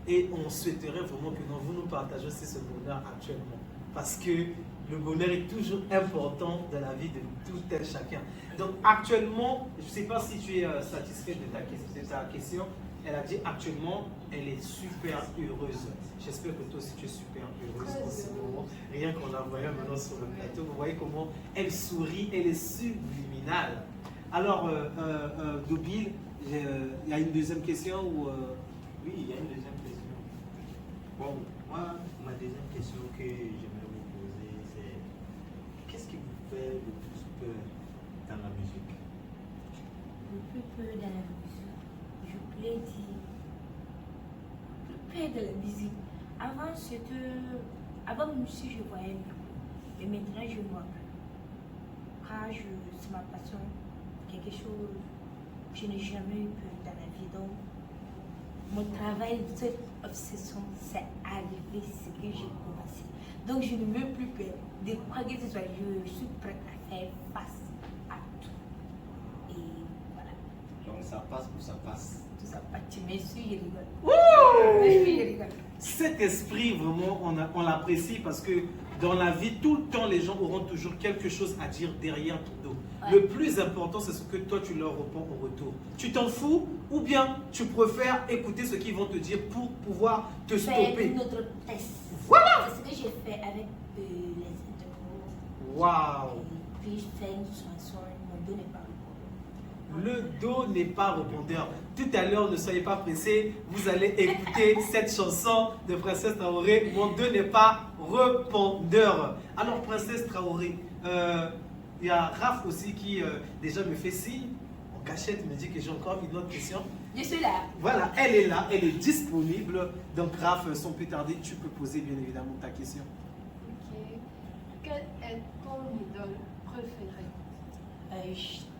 Et on souhaiterait vraiment que vous nous partagez aussi ce bonheur actuellement. Parce que le bonheur est toujours important dans la vie de tout un chacun. Donc actuellement, je ne sais pas si tu es satisfait de ta question. Elle a dit actuellement, elle est super heureuse. J'espère que toi aussi tu es super heureuse en ce moment. Rien qu'on la voyait maintenant sur le plateau, vous voyez comment elle sourit, elle est subliminale. Alors, Dobil, il y a une deuxième question ou Oui, il y a une deuxième question. Bon, moi, ma deuxième question que j'aimerais vous poser, c'est qu'est-ce qui vous fait le plus peur dans la musique? Le plus peur dans la musique, je voulais dire, le plus peur de la musique. Avant, avant musique, je voyais mieux. Et maintenant, je vois plus. Car c'est ma passion, quelque chose, je n'ai jamais eu peur dans la vie. Donc, mon travail, cette obsession, c'est arrivé, ce que j'ai commencé. Donc, je ne veux plus peur. De quoi que ce soit, je suis prête à faire face à tout. Et voilà. Donc ça passe ou ça passe? Tout ça passe. Tu me suis, je rigole. Wouh! Je rigole. Cet esprit, vraiment, on l'apprécie parce que dans la vie, tout le temps, les gens auront toujours quelque chose à dire derrière ton dos. Ouais. Le plus important, c'est ce que toi, tu leur réponds au retour. Tu t'en fous ou bien tu préfères écouter ce qu'ils vont te dire pour pouvoir te Faire stopper. notre test. Voilà! C'est ce que j'ai fait avec les interviews. Waouh! Et puis, je fais une chanson, mon dos n'est pas le Le dos n'est pas répondeur. Tout à l'heure, ne soyez pas pressés, vous allez écouter cette chanson de Princesse Traoré. Mon dos n'est pas répondeur. Alors, Princesse Traoré, il y a Raph aussi qui déjà me fait signe. En cachette, me dit que j'ai encore une autre question. Je suis là. Voilà, elle est là, elle est disponible. Donc, Raph, sans plus tarder, tu peux poser bien évidemment ta question. Ok. Quel est ton idole préféré?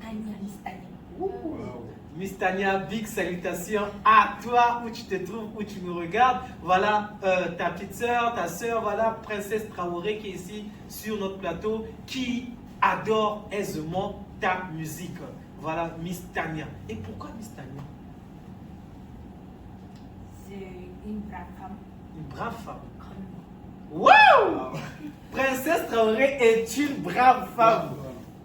Tania, Miss Tania. Wow. Miss Tania, big salutations à toi, où tu te trouves, où tu nous regardes. Voilà ta petite soeur, ta soeur, voilà Princesse Traoré qui est ici sur notre plateau, qui adore aisément ta musique. Voilà Miss Tania. Et pourquoi Miss Tania? C'est une brave femme Une brave femme. comme moi. Wow! Princesse Traoré est une brave femme.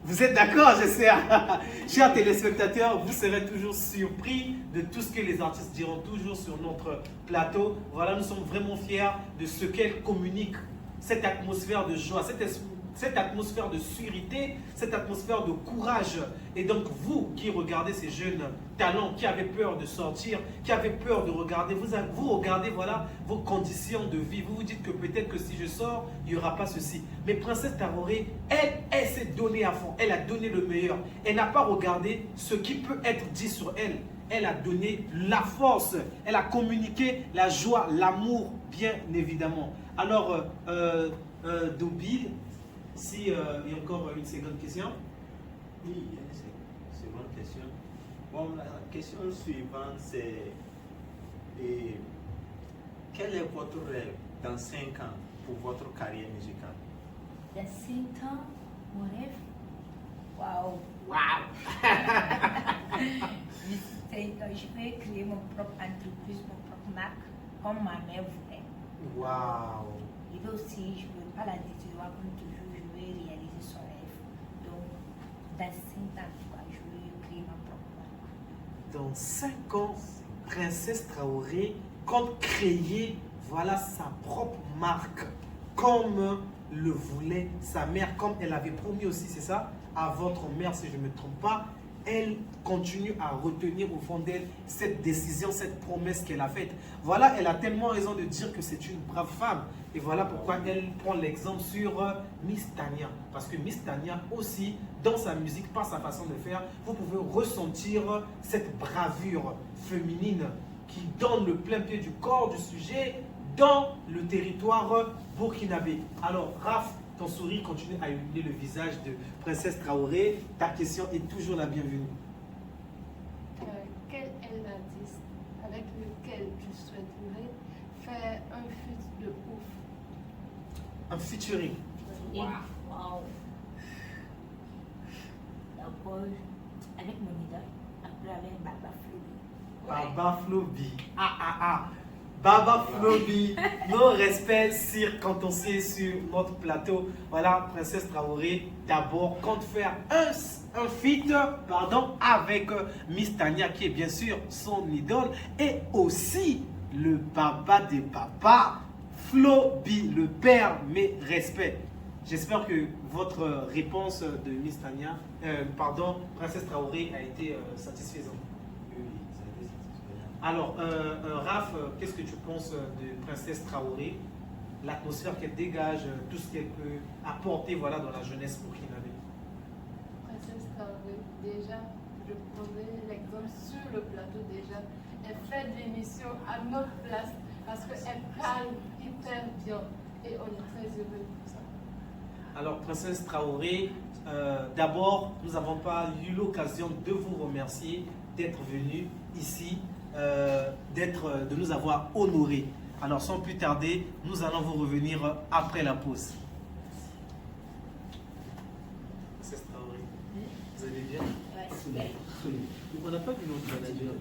Vous êtes d'accord, j'espère. Chers téléspectateurs, vous serez toujours surpris de tout ce que les artistes diront toujours sur notre plateau. Voilà, nous sommes vraiment fiers de ce qu'elle communique, cette atmosphère de joie, cette atmosphère de sûreté, cette atmosphère de courage. Et donc, vous qui regardez ces jeunes talents, qui avaient peur de sortir, qui avaient peur de regarder, vous regardez, voilà, vos conditions de vie. Vous vous dites que peut-être que si je sors, il n'y aura pas ceci. Mais Princesse Traoré, elle s'est donnée à fond. Elle a donné le meilleur. Elle n'a pas regardé ce qui peut être dit sur elle. Elle a donné la force. Elle a communiqué la joie, l'amour, bien évidemment. Alors, Dobil, si il y a encore une seconde question. Oui, il y a une seconde question. Bon, la question suivante, c'est quel est votre rêve dans 5 ans pour votre carrière musicale? Il y a 5 ans, mon rêve. Waouh! Je vais créer mon propre entreprise, mon propre marque, comme ma mère voulait. Waouh! Et puis aussi, je ne veux pas la décevoir comme toujours, je vais réaliser son rêve. Donc, dans 5 ans, je vais créer ma propre marque. Dans 5 ans, Princesse Traoré compte créer, voilà, sa propre marque, comme le voulait sa mère, comme elle avait promis aussi, c'est ça, à votre mère, si je ne me trompe pas. Elle continue à retenir au fond d'elle cette décision, cette promesse qu'elle a faite. Voilà, elle a tellement raison de dire que c'est une brave femme. Et voilà pourquoi elle prend l'exemple sur Miss Tania. Parce que Miss Tania aussi, dans sa musique, par sa façon de faire, vous pouvez ressentir cette bravure féminine qui donne le plein pied du corps du sujet dans le territoire burkinabé. Alors, Raph, ton sourire continue à illuminer le visage de Princesse Traoré. Ta question est toujours la bienvenue. Quel est l'artiste avec lequel tu souhaiterais faire un feat de ouf? Un featuring. Et, wow! D'abord, avec mon idole, après avec Baba Flo. Baba Flobi. Ah, ah, ah. Baba Flobi, nos respects quand on s'est sur notre plateau. Voilà, Princesse Traoré, d'abord, compte faire un feat avec Miss Tania, qui est bien sûr son idole, et aussi le papa des papas, Flobi, le père, mes respects. J'espère que votre réponse de Miss Tania, Princesse Traoré, a été satisfaisante. Oui, ça a été satisfaisant. Alors, Raph, qu'est-ce que tu penses de Princesse Traoré, l'atmosphère qu'elle dégage, tout ce qu'elle peut apporter voilà, dans la jeunesse burkinabé? Princesse Traoré, déjà, je prendrai l'exemple sur le plateau déjà. Elle fait de l'émission à notre place parce qu'elle parle hyper bien et on est très heureux pour ça. Alors, Princesse Traoré, d'abord, nous n'avons pas eu l'occasion de vous remercier d'être venu ici, de nous avoir honorés. Alors, sans plus tarder, nous allons vous revenir après la pause. Princesse Traoré, vous allez bien? Ouais, super. On n'a pas vu notre manager.